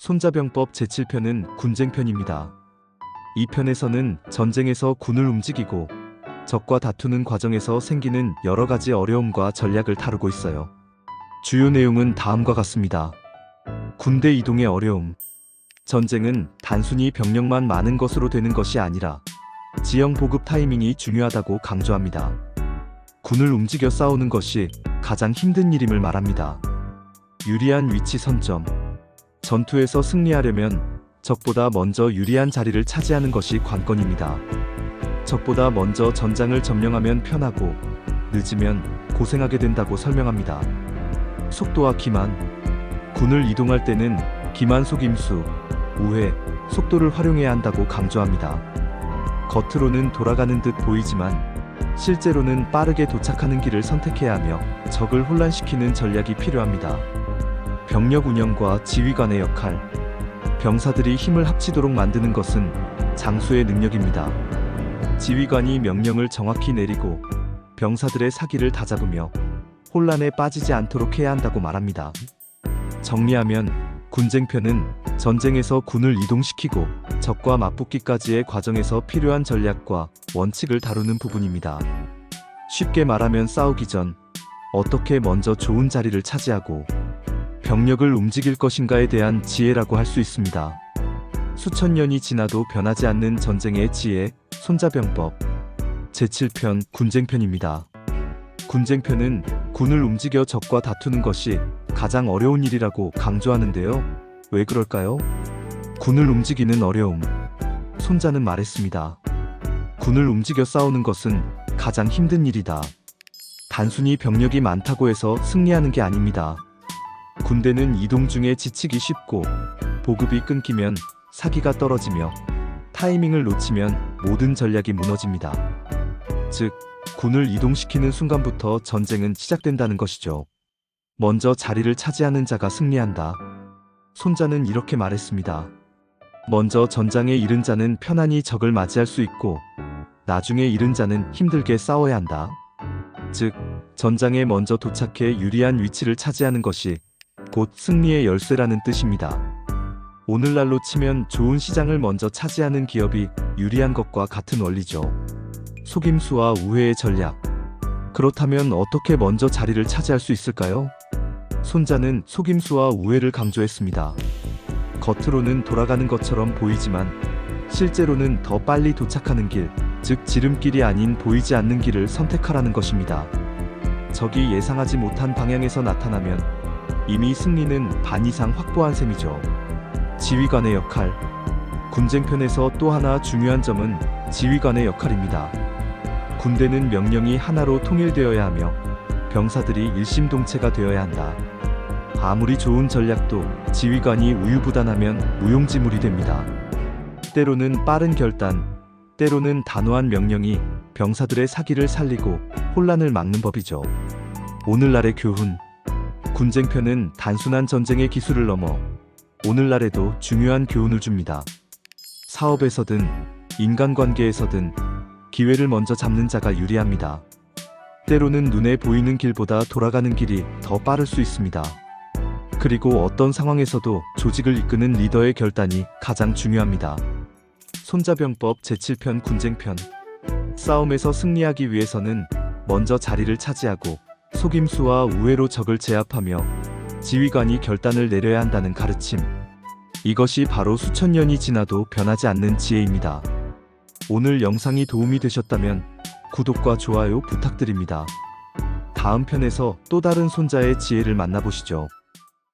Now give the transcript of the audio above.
손자병법 제7편은 군쟁편입니다. 이 편에서는 전쟁에서 군을 움직이고 적과 다투는 과정에서 생기는 여러 가지 어려움과 전략을 다루고 있어요. 주요 내용은 다음과 같습니다. 군대 이동의 어려움. 전쟁은 단순히 병력만 많은 것으로 되는 것이 아니라 지형 보급 타이밍이 중요하다고 강조합니다. 군을 움직여 싸우는 것이 가장 힘든 일임을 말합니다. 유리한 위치 선점. 전투에서 승리하려면 적보다 먼저 유리한 자리를 차지하는 것이 관건입니다. 적보다 먼저 전장을 점령하면 편하고 늦으면 고생하게 된다고 설명합니다. 속도와 기만. 군을 이동할 때는 기만 속임수, 우회, 속도를 활용해야 한다고 강조합니다. 겉으로는 돌아가는 듯 보이지만 실제로는 빠르게 도착하는 길을 선택해야 하며 적을 혼란시키는 전략이 필요합니다. 병력 운영과 지휘관의 역할. 병사들이 힘을 합치도록 만드는 것은 장수의 능력입니다. 지휘관이 명령을 정확히 내리고 병사들의 사기를 다잡으며 혼란에 빠지지 않도록 해야 한다고 말합니다. 정리하면 군쟁편은 전쟁에서 군을 이동시키고 적과 맞붙기까지의 과정에서 필요한 전략과 원칙을 다루는 부분입니다. 쉽게 말하면 싸우기 전 어떻게 먼저 좋은 자리를 차지하고 병력을 움직일 것인가에 대한 지혜라고 할 수 있습니다. 수천 년이 지나도 변하지 않는 전쟁의 지혜, 손자병법 제7편 군쟁편입니다. 군쟁편은 군을 움직여 적과 다투는 것이 가장 어려운 일이라고 강조하는데요. 왜 그럴까요? 군을 움직이는 어려움. 손자는 말했습니다. 군을 움직여 싸우는 것은 가장 힘든 일이다. 단순히 병력이 많다고 해서 승리하는 게 아닙니다. 군대는 이동 중에 지치기 쉽고 보급이 끊기면 사기가 떨어지며 타이밍을 놓치면 모든 전략이 무너집니다. 즉, 군을 이동시키는 순간부터 전쟁은 시작된다는 것이죠. 먼저 자리를 차지하는 자가 승리한다. 손자는 이렇게 말했습니다. 먼저 전장에 이른 자는 편안히 적을 맞이할 수 있고 나중에 이른 자는 힘들게 싸워야 한다. 즉, 전장에 먼저 도착해 유리한 위치를 차지하는 것이 곧 승리의 열쇠라는 뜻입니다. 오늘날로 치면 좋은 시장을 먼저 차지하는 기업이 유리한 것과 같은 원리죠. 속임수와 우회의 전략. 그렇다면 어떻게 먼저 자리를 차지할 수 있을까요? 손자는 속임수와 우회를 강조했습니다. 겉으로는 돌아가는 것처럼 보이지만 실제로는 더 빨리 도착하는 길, 즉 지름길이 아닌 보이지 않는 길을 선택하라는 것입니다. 적이 예상하지 못한 방향에서 나타나면 이미 승리는 반 이상 확보한 셈이죠. 지휘관의 역할. 군쟁편에서 또 하나 중요한 점은 지휘관의 역할입니다. 군대는 명령이 하나로 통일되어야 하며 병사들이 일심동체가 되어야 한다. 아무리 좋은 전략도 지휘관이 우유부단하면 무용지물이 됩니다. 때로는 빠른 결단, 때로는 단호한 명령이 병사들의 사기를 살리고 혼란을 막는 법이죠. 오늘날의 교훈. 군쟁편은 단순한 전쟁의 기술을 넘어 오늘날에도 중요한 교훈을 줍니다. 사업에서든 인간관계에서든 기회를 먼저 잡는 자가 유리합니다. 때로는 눈에 보이는 길보다 돌아가는 길이 더 빠를 수 있습니다. 그리고 어떤 상황에서도 조직을 이끄는 리더의 결단이 가장 중요합니다. 손자병법 제7편 군쟁편. 싸움에서 승리하기 위해서는 먼저 자리를 차지하고 속임수와 우회로 적을 제압하며 지휘관이 결단을 내려야 한다는 가르침. 이것이 바로 수천 년이 지나도 변하지 않는 지혜입니다. 오늘 영상이 도움이 되셨다면 구독과 좋아요 부탁드립니다. 다음 편에서 또 다른 손자의 지혜를 만나보시죠.